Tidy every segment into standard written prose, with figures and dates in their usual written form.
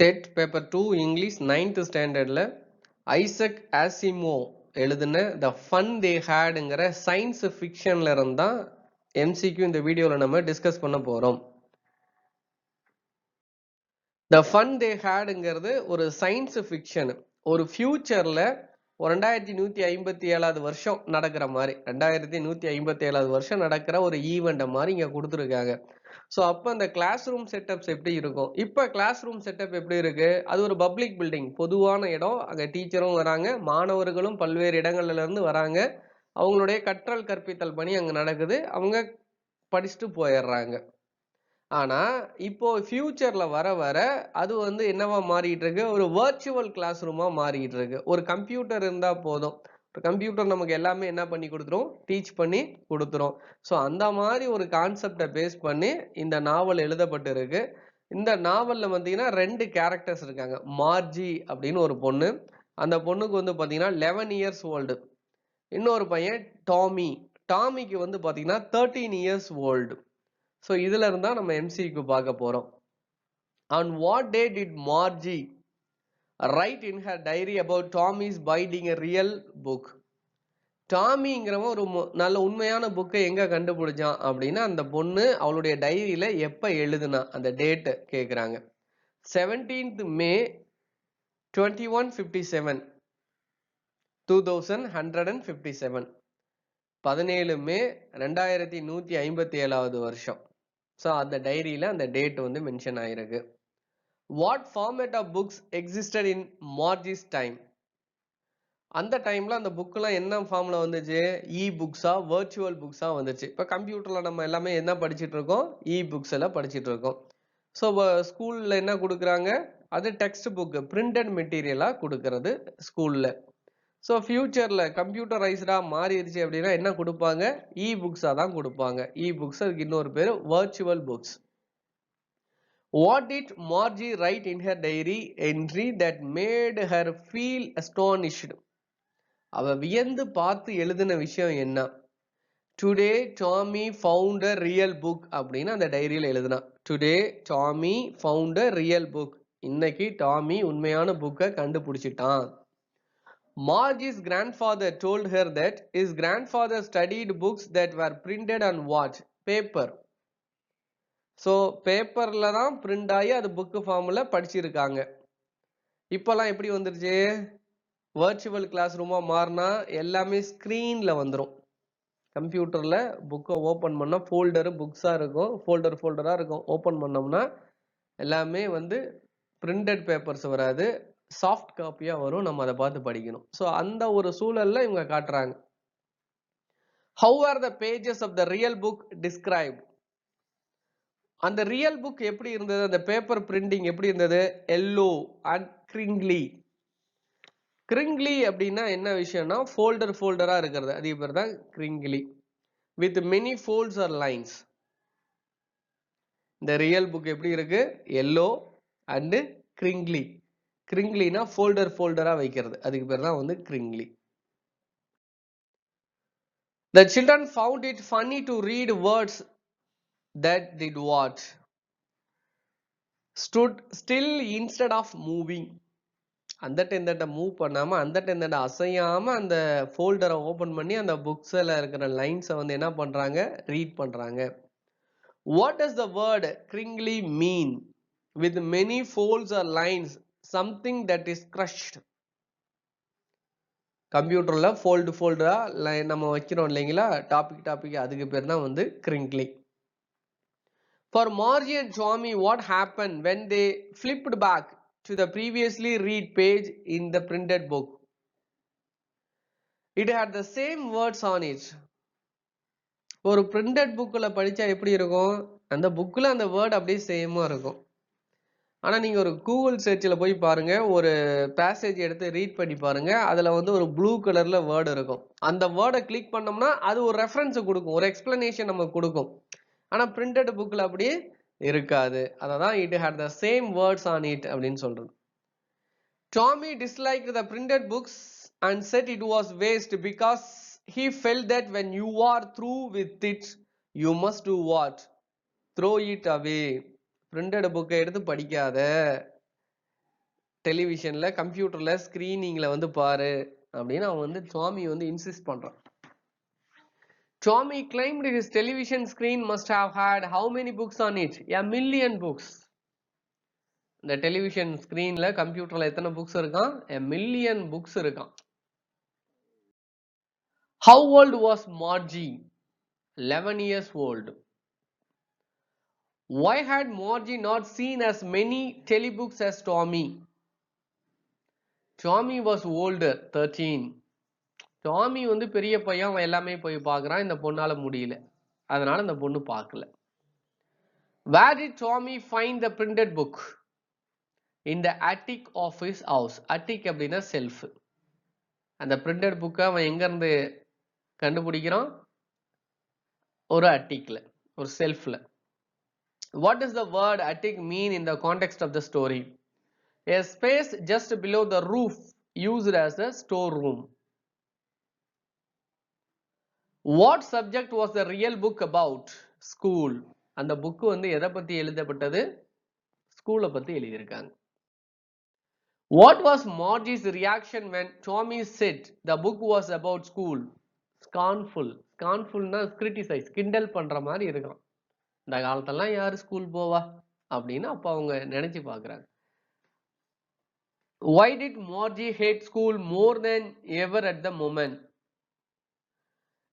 TET paper 2 English 9th standardல Isaac ஆசிமோ எழுதின The Fun They Hadங்கிற science ஃபிக்ஷன்ல இருந்தா MCQ இந்த வீடியோல நம்ம டிஸ்கஸ் பண்ண போறோம். The Fun They Hadங்கிறது ஒரு சயின்ஸ் ஃபிக்ஷன். ஒரு ஃபியூச்சர்ல 2157வது வருஷம் நடக்கிற மாதிரி 2157வது வருஷம் நடக்கிற ஒரு ஈவெண்ட் மாதிரி இங்க கொடுத்துருக்காங்க. ஸோ அப்போ அந்த கிளாஸ் ரூம் செட்டப்ஸ் எப்படி இருக்கும்? இப்போ கிளாஸ் ரூம் செட்டப் எப்படி இருக்கு? அது ஒரு பப்ளிக் பில்டிங், பொதுவான இடம். அங்கே டீச்சரும் வராங்க, மாணவர்களும் பல்வேறு இடங்கள்ல இருந்து வராங்க. அவங்களுடைய கற்றல் கற்பித்தல் பணி அங்கே நடக்குது. அவங்க படிச்சுட்டு போயிடுறாங்க. ஆனா இப்போ ஃபியூச்சர்ல வர வர அது வந்து என்னவா மாறிட்டு இருக்கு? ஒரு வர்ச்சுவல் கிளாஸ் ரூமா மாறிட்டு இருக்கு. ஒரு கம்ப்யூட்டர் இருந்தா போதும். கம்ப்யூட்டர் நமக்கு எல்லாமே என்ன பண்ணி கொடுத்துரும்? டீச் பண்ணி கொடுத்துரும். ஸோ அந்த மாதிரி ஒரு கான்செப்டை பேஸ் பண்ணி இந்த நாவல் எழுதப்பட்டிருக்கு. இந்த நாவல்ல பார்த்தீங்கன்னா 2 கேரக்டர்ஸ் இருக்காங்க. மார்ஜி அப்படின்னு ஒரு பொண்ணு. அந்த பொண்ணுக்கு வந்து பார்த்தீங்கன்னா 11 இயர்ஸ் ஓல்டு. இன்னொரு பையன் டாமி. டாமிக்கு வந்து பார்த்தீங்கன்னா 13 இயர்ஸ் ஓல்டு. ஸோ இதுல இருந்தா நம்ம MCQ பார்க்க போறோம். On what day did Margie write in her diary about Tommy's buying a real book? டாமிங்கிறவன் ஒரு நல்ல உண்மையான புக்கை எங்க கண்டுபிடிச்சான் அப்படின்னா அந்த பொண்ணு அவளுடைய டைரியில எப்ப எழுதுனா அந்த டேட் கேக்குறாங்க. 17th May 2157 2157 17 மே 2157வது வருஷம். ஸோ அந்த டைரியில அந்த டேட் வந்து மென்ஷன் ஆயிருக்கு. What format of books existed in Margie's time? அந்த டைம்ல அந்த புக்கெல்லாம் என்ன ஃபார்ம்ல வந்துச்சு? இ புக்ஸா வர்ச்சுவல் புக்ஸா வந்துச்சு. இப்போ கம்ப்யூட்டர்ல நம்ம எல்லாமே என்ன படிச்சுட்டு இருக்கோம்? இ புக்ஸ் எல்லாம் படிச்சுட்டு இருக்கோம். ஸோ ஸ்கூல்ல என்ன கொடுக்குறாங்க? அது டெக்ஸ்ட் புக் பிரிண்டட் மெட்டீரியலா கொடுக்கறது ஸ்கூல்ல. ஸோ ஃபியூச்சர்ல கம்ப்யூட்டரைஸ்டா மாறிடுச்சு அப்படின்னா என்ன கொடுப்பாங்க? இ புக்ஸா தான் கொடுப்பாங்க. இ புக்ஸ், அதுக்கு இன்னொரு பேர் virtual books. What did Margie write in her diary entry that made her feel astonished? அவ வியந்து பார்த்து எழுதின விஷயம் என்ன? Today Tommy found a real book அப்படின்னு அந்த டைரியில எழுதினா. Today Tommy found a real book. இன்னைக்கு டாமி உண்மையான புக்கை கண்டுபிடிச்சிட்டான். Margie's grandfather told her that his grandfather studied books that were printed on what? Paper. So பேப்பர்ல தான் பிரிண்ட் ஆகி அது புக்கு ஃபார்ம்ல படிச்சிருக்காங்க. இப்பெல்லாம் எப்படி வந்துருச்சு? வர்ச்சுவல் கிளாஸ் ரூமா மாறினா எல்லாமே ஸ்கிரீன்ல வந்துடும். கம்ப்யூட்டர்ல புக்கை ஓப்பன் பண்ணா ஃபோல்டரு புக்ஸா இருக்கும், ஃபோல்டரா இருக்கும். ஓப்பன் பண்ணோம்னா எல்லாமே வந்து பிரிண்டட் பேப்பர்ஸ் வராது, சாஃப்ட் காப்பியா வரும். நம்ம அதை பார்த்து படிக்கணும். ஸோ அந்த ஒரு சூழல்ல இவங்க காட்டுறாங்க. How are the pages of the real book described? அந்த ரியல் புக் எப்படி இருந்தது? அந்த பேப்பர் பிரிண்டிங் எப்படி இருந்தது? Yellow and கிரிங்லி. கிரிங்லி அப்படின்னா என்ன விஷயம்னா ஃபோல்டரா இருக்கிறது. அதே பேர் தான் crinkly. With many folds or lines. இந்த ரியல் புக் எப்படி இருக்கு? Yellow and கிரிங்லி. கிரிங்லினா ஃபோல்டரா வைக்கிறது. அதுக்கு பேர் தான் வந்து கிரிங்லி. The children found it funny to read words that did what? Stood still instead of moving. அந்த மூவ் பண்ணாம அந்த அசையாம அந்த ஃபோல்டரை ஓபன் பண்ணி அந்த புக்ஸ்ல இருக்கிற லைன்ஸை வந்து என்ன பண்றாங்க? ரீட் பண்றாங்க. What does the word cringly mean? With many folds or lines, something that is crushed. கம்ப்யூட்டர்ல ஃபோல்டரா நம்ம வைக்கிறோம் இல்லைங்களா? டாபிக் அதுக்கு பேர் தான் வந்து கிரிங்லி. For Margie and Tommy, what happened when they flipped back to the previously read page in the printed book? It had the same words on it. ஒரு printed bookல படிச்சா எப்படி இருக்கும்? அந்த புக்ல அந்த வேர்ட் அப்படியே சேமா இருக்கும். ஆனா நீங்க ஒரு கூகுள் சர்ச்ல போய் பாருங்க, ஒரு பேசேஜ் எடுத்து ரீட் பண்ணி பாருங்க. அதுல வந்து ஒரு ப்ளூ கலர்ல வேர்ட் இருக்கும். அந்த வேர்டை கிளிக் பண்ணோம்னா அது ஒரு ரெஃபரன்ஸ் கொடுக்கும், ஒரு எக்ஸ்பிளனேஷன் நமக்கு கொடுக்கும். ஆனா printed bookல அப்படியே இருக்காது. அததான் it had the same words on it அப்படின்னு சொல்றது. Tommy disliked the printed books and said it was waste because he felt that when you are through with it, you must do what? Throw it away. Printed book எடுத்து படிக்காத. டெலிவிஷன்ல கம்ப்யூட்டர்ல ஸ்கிரீனிங்ல வந்து பாரு அப்படின்னு அவன் வந்து சுவாமி வந்து இன்சிஸ்ட் பண்றான். Tommy claimed his television screen must have had how many books on it? A million books. இந்த டெலிவிஷன் ஸ்கிரீன்ல கம்ப்யூட்டர்ல எத்தனை புக்ஸ் இருக்கான்? A million books இருக்கான். How old was Margie? 11 years old. Why had Margie not seen as many telebooks as Tommy? Tommy was older, 13. Tommy வந்து பெரிய பையன், அவன் எல்லாமே போய் பார்க்குறான். இந்த பொண்ணால முடியல, அதனால இந்த பொண்ணு பார்க்கல. Where did Tommy find the printed book? In the attic of his house. Attic அப்படின்னா செல்ஃப். அந்த printed book அவன் எங்க இருந்து கண்டுபிடிக்கிறான்? ஒரு அட்டிக்ல, ஒரு செல்ஃப்ல. What does the word attic mean in the context of the story? A space just below the roof used as a storeroom. What subject was the real book about? School. அந்த book வந்து எதை பத்தி எழுதப்பட்டது? ஸ்கூலை பத்தி எழுதியிருக்காங்க. What was Margie's reaction when Tommy said the book was about school? Scornful. Scornfulனா criticize, கிண்டல் பண்ற மாதிரி இருக்கும். இந்த காலத்தெல்லாம் யாரு ஸ்கூல் போவா அப்படின்னு அப்ப அவங்க நினைச்சு பார்க்கறாங்க. Why did Margie hate school more than ever at the moment?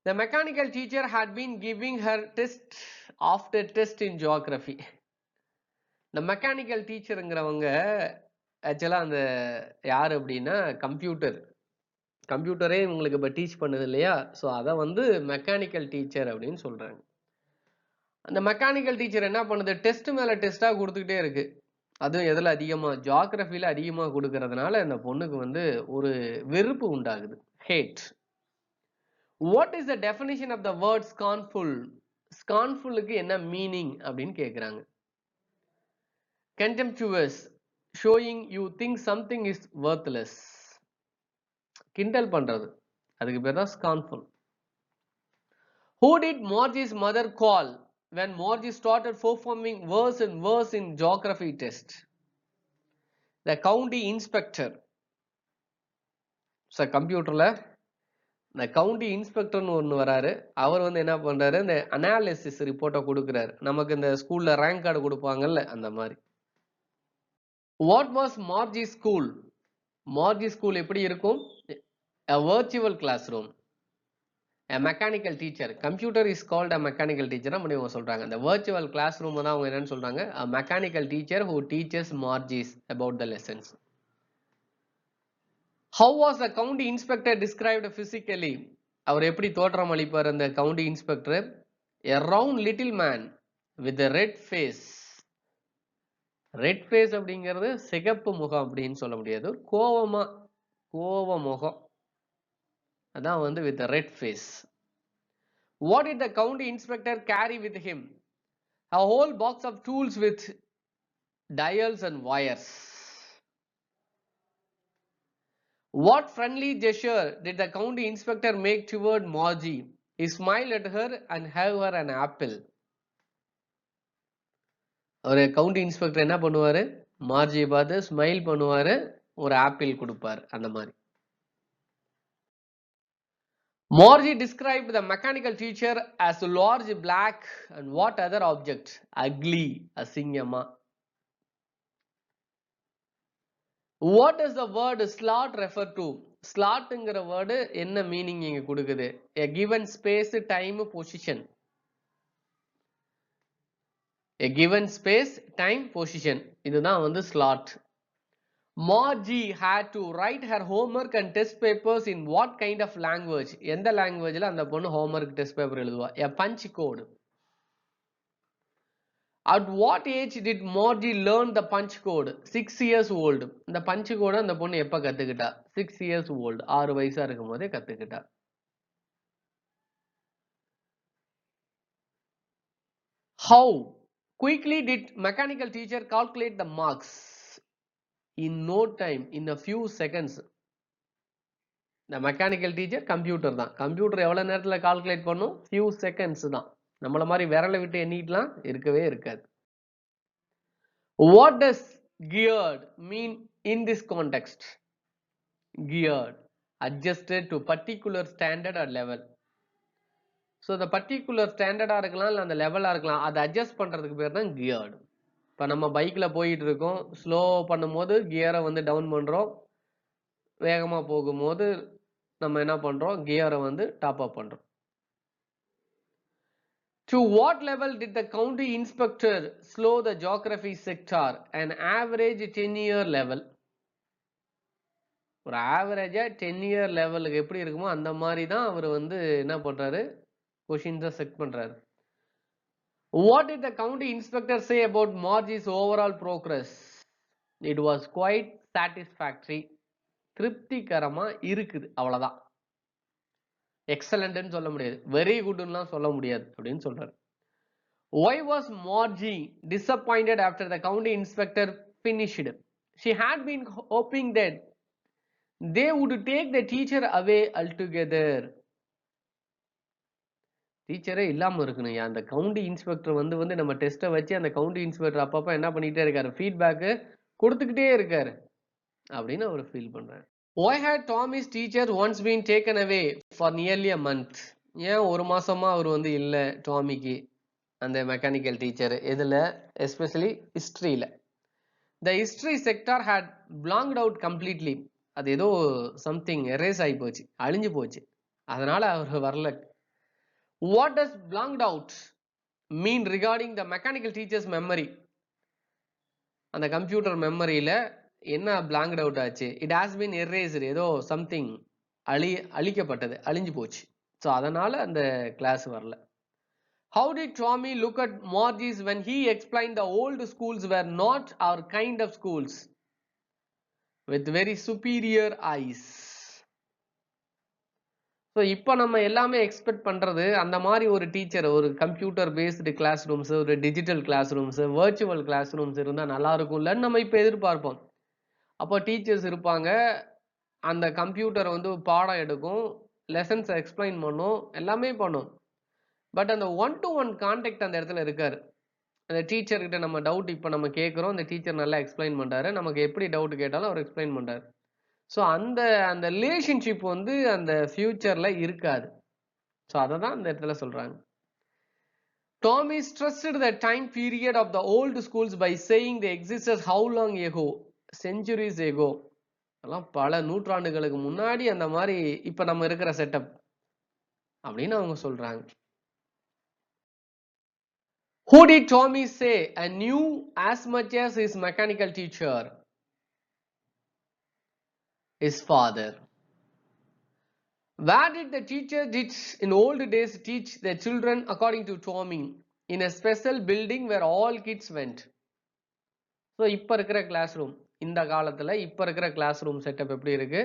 The mechanical teacher had been giving her test after test in geography. The mechanical teacherங்கிறவங்க ஆக்சுவலா அந்த யார் அப்படின்னா கம்ப்யூட்டரே உங்களுக்கு இப்போ டீச் பண்ணுது இல்லையா? ஸோ அதை வந்து மெக்கானிக்கல் டீச்சர் அப்படின்னு சொல்றாங்க. அந்த மெக்கானிக்கல் டீச்சர் என்ன பண்ணுது? டெஸ்ட் மேல டெஸ்டா கொடுத்துக்கிட்டே இருக்கு. அதுவும் எதில் அதிகமாக? ஜியாகிரபியில் அதிகமாக கொடுக்கறதுனால அந்த பொண்ணுக்கு வந்து ஒரு வெறுப்பு உண்டாகுது. Hate. What is the definition of the word scornful? ஸ்கார்ன்ஃபுல்லுக்கு என்ன மீனிங் அப்படின்னு கேட்குறாங்க. contemptuous, showing you think something is worthless. கிண்டல் பண்றது, அதுக்கு பேர் தான் scornful. Who did Margie's mother call when Margie started performing worse and worse in geography test? The county inspector. So கம்ப்யூட்டர்ல இந்த கவுண்டி இன்ஸ்பெக்டர்னு ஒன்று வராரு. அவர் வந்து என்ன பண்றாரு? இந்த அனாலிசிஸ் ரிப்போர்ட்டை கொடுக்குறாரு. நமக்கு இந்த ஸ்கூல்ல ரேங்க் கார்டு கொடுப்பாங்கல்ல, அந்த மாதிரி. What was Margie's school? Margie school எப்படி இருக்கும்? A virtual classroom. A mechanical teacher. Computer is called a mechanical teacher. அவங்க சொல்றாங்க. The virtual classroom தான் அவங்க என்னன்னு சொல்றாங்க? A mechanical teacher who teaches Margies about the lessons. How was the county inspector described physically? அவர் எப்படி தோற்றம் அளிப்பார் அந்த county inspector? A round little man with a red face. Red face அப்படிங்கிறது சிகப்பு முகம் அப்படின்னு சொல்ல முடியாது. கோவ முகம், அதான் வந்து with a red face. What did the county inspector carry with him? A whole box of tools with dials and wires. What friendly gesture did the county inspector make toward Margie? He smiled at her and gave her an apple. ஒரு county inspector என்ன பண்ணுவாரு? மார்ஜியை பார்த்து smile பண்ணுவாரு, ஒரு apple கொடுப்பாரு, அந்த மாதிரி. Margie described the mechanical teacher as large, black and what other object? Ugly, அசிங்கமா. What does the word slot refer to? Slotங்கிற word என்ன மீனிங் இங்க கொடுக்குது? A given space, time, position. A given space, time, position. இதுதான் வந்து slot. Margie had to write her homework and test papers in what kind of language? எந்த லாங்குவேஜ்ல அந்த பொண்ணு homework test paper எழுதுவா? A punch code. At what age did Margie learn the punch code? 6 years old. இந்த punch code அந்த பொண்ணு எப்ப கத்துக்கிட்டா? 6 years old. 6 வயசா இருக்கும்போதே கத்துக்கிட்டா. How quickly did mechanical teacher calculate the marks? In no time, in a few seconds. The mechanical teacher computer தான். Computer எவ்வளவு நேரத்துல கால்குலேட் பண்ணும்? few seconds தான். நம்மள மாதிரி விரலை விட்டு எண்ணிட்டுலாம் இருக்கவே இருக்காது. What does geared mean in this context? Geared, adjusted to particular standard or level. So the particular standard இருக்கலாம் இல்ல அந்த லெவலா இருக்கலாம், அதை அட்ஜஸ்ட் பண்றதுக்கு பேர் தான் geared. இப்போ நம்ம பைக்ல போயிட்டு இருக்கோம், ஸ்லோ பண்ணும்போது கியரை வந்து டவுன் பண்றோம், வேகமா போகும்போது நம்ம என்ன பண்றோம், கியரை வந்து டாப் அப் பண்றோம். To what level did the county inspector slow the geography sector? An average 10-year level. ஒரு ஆவரேஜா 10-year லெவலுக்கு எப்படி இருக்குமோ அந்த மாதிரி தான் அவர் வந்து என்ன பண்றாரு, கொஷின்ஸை செட் பண்றாரு. What did the county inspector say about Margie's overall progress? It was quite satisfactory. திருப்திகரமா இருக்குது, அவ்வளவுதான். எக்ஸலண்ட்னு சொல்ல முடியாது, வெரி குட்னுலாம் சொல்ல முடியாது அப்படின்னு சொல்றாரு. Why was Margie disappointed after the county inspector finished? She had been hoping that they would take the teacher away altogether. டீச்சரே இல்லாம இருக்கணும். அந்த கவுண்டி இன்ஸ்பெக்டர் வந்து நம்ம டெஸ்ட்டை வச்சு அந்த கவுண்டி இன்ஸ்பெக்டர் அப்பப்போ என்ன பண்ணிட்டே இருக்காரு, ஃபீட்பேக்கு கொடுத்துக்கிட்டே இருக்காரு அப்படின்னு அவர் ஃபீல் பண்றாரு. Why had Tommy's teacher once been taken away for nearly a month? ஏன் ஒரு மாசமா அவர் வந்து இல்ல டாமிக்கு, அந்த மெக்கானிக்கல் டீச்சர். எதுல? Especially ஹிஸ்டரியில. The history sector had blanked out completely. அது ஏதோ சம்திங் எரேஸ் ஆகி போச்சு, அழிஞ்சு போச்சு, அதனால அவர் வரல. What does blanked out mean regarding the mechanical teacher's memory? அந்த கம்ப்யூட்டர் மெமரியில என்ன blanked out ஆச்சு? It has been erased. ஏதோ சம்திங் அழிக்கப்பட்டது, அழிஞ்சு போச்சு. ஸோ அதனால அந்த கிளாஸ் வரல. How did Tommy look at Margie's when he explained the old schools were not our kind of schools with very superior eyes? So இப்போ நம்ம எல்லாமே எக்ஸ்பெக்ட் பண்ணுறது அந்த மாதிரி ஒரு டீச்சர், ஒரு கம்ப்யூட்டர் பேஸ்டு கிளாஸ் ரூம்ஸு, ஒரு digital class rooms, virtual class rooms இருந்தால் நல்லா இருக்கும்லன்னு நம்ம இப்போ எதிர்பார்ப்போம். அப்போ டீச்சர்ஸ் இருப்பாங்க, அந்த கம்ப்யூட்டர் வந்து பாடம் எடுக்கும், லெசன்ஸை எக்ஸ்பிளைன் பண்ணும், எல்லாமே பண்ணும். பட் அந்த 1-to-1 கான்டாக்ட் அந்த இடத்துல இருக்காரு. அந்த டீச்சர்கிட்ட நம்ம டவுட் இப்போ நம்ம கேட்குறோம், அந்த டீச்சர் நல்லா எக்ஸ்பிளைன் பண்ணுறாரு, நமக்கு எப்படி டவுட் கேட்டாலும் அவர் எக்ஸ்பிளைன் பண்ணுறாரு. ஸோ அந்த ரிலேஷன்ஷிப் வந்து அந்த ஃபியூச்சர்ல இருக்காது. ஸோ அதை தான் அந்த இடத்துல சொல்றாங்க. Tommy stressed the time period of the old schools by saying they existed how long ago? Centuries ago. அதெல்லாம் பல நூற்றாண்டுகளுக்கு முன்னாடி அந்த மாதிரி இப்ப நம்ம இருக்கிற செட்டப் அப்படின்னு அவங்க சொல்றாங்க. Who did Tommy say and knew as much as his mechanical teacher? His father. Where did the teacher in old days teach the children according to Tommy? In a special building where all kids went. So இப்போ இருக்கிற class room, இந்த காலத்துல இப்போ இருக்கிற class room setup எப்படி இருக்கு?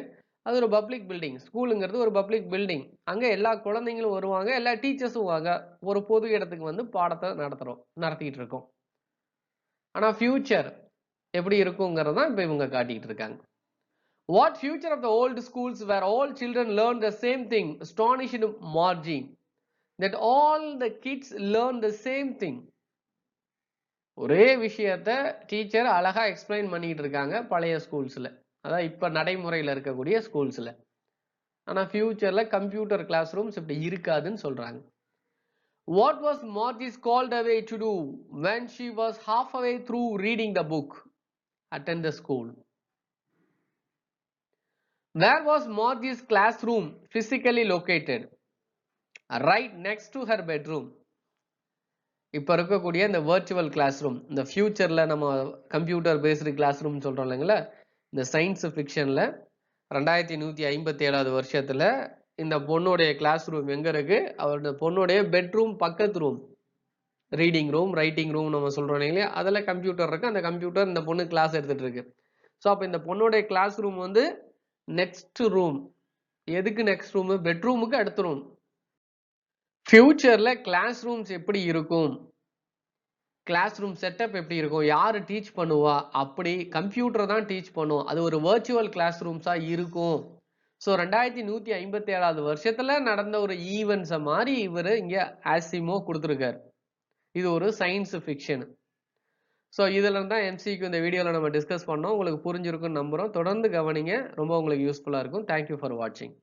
அது ஒரு பப்ளிக் பில்டிங். ஸ்கூலுங்கிறது ஒரு பப்ளிக் பில்டிங். அங்க எல்லா குழந்தைங்களும் வருவாங்க, எல்லா டீச்சர்ஸும் வாங்க, ஒரு பொது இடத்துக்கு வந்து பாடத்தை நடத்திட்டு இருக்கோம். ஆனா ஃபியூச்சர் எப்படி இருக்குங்கிறத இப்போ இவங்க காட்டிட்டு இருக்காங்க. What future of the old schools where all children learn the same thing astonished Margie, that all the kids learn the same thing. ஒரே விஷயத்த டீச்சர் அழகா எக்ஸ்பிளைன் பண்ணிட்டு இருக்காங்க பழைய ஸ்கூல்ஸ்ல, அதான் இப்ப நடைமுறையில் இருக்கக்கூடிய ஸ்கூல்ஸ்ல. ஆனா ஃபியூச்சர்ல கம்ப்யூட்டர் கிளாஸ் ரூம்ஸ் இப்படி இருக்காதுன்னு சொல்றாங்க. What was Margie called away to do when she was halfway through reading the book? Attend the school. Where was Margie's classroom physically located? Right next to her bedroom. இப்போ இருக்கக்கூடிய இந்த virtual class room, இந்த ஃபியூச்சர்ல நம்ம computer based class room சொல்றோம் இல்லைங்களா, இந்த science ஃபிக்ஷன்ல 2157வது வருஷத்துல இந்த பொண்ணுடைய கிளாஸ் ரூம் எங்க இருக்கு? அவருடைய பொண்ணுடைய பெட்ரூம் பக்கத்து room, reading room, writing room நம்ம சொல்றோம் இல்லையா, அதுல கம்ப்யூட்டர் இருக்கு. அந்த கம்ப்யூட்டர் இந்த பொண்ணு கிளாஸ் எடுத்துட்டு இருக்கு. ஸோ அப்போ இந்த பொண்ணுடைய கிளாஸ் ரூம் வந்து நெக்ஸ்ட் ரூம். எதுக்கு நெக்ஸ்ட் ரூம்? பெட்ரூமுக்கு அடுத்த ரூம். ஃபியூச்சர்ல கிளாஸ் ரூம்ஸ் எப்படி இருக்கும், கிளாஸ் ரூம் செட்டப் எப்படி இருக்கும், யாரு டீச் பண்ணுவா? அப்படி கம்ப்யூட்டர் தான் டீச் பண்ணுவோம். அது ஒரு வர்ச்சுவல் கிளாஸ் ரூம்ஸா இருக்கும். ஸோ 2157வது வருஷத்துல நடந்த ஒரு ஈவெண்ட்ஸை மாதிரி இவர் இங்க ஆசிமோ கொடுத்துருக்காரு. இது ஒரு சயின்ஸ் ஃபிக்ஷன். ஸோ இதில தான் எம்சிக்யூ இந்த வீடியோல நம்ம டிஸ்கஸ் பண்ணோம். உங்களுக்கு புரிஞ்சிருக்கும்னு நம்புறோம். தொடர்ந்து கவனிங்க. ரொம்ப உங்களுக்கு யூஸ்ஃபுல்லா இருக்கும். தேங்க் யூ ஃபார் வாட்சிங்.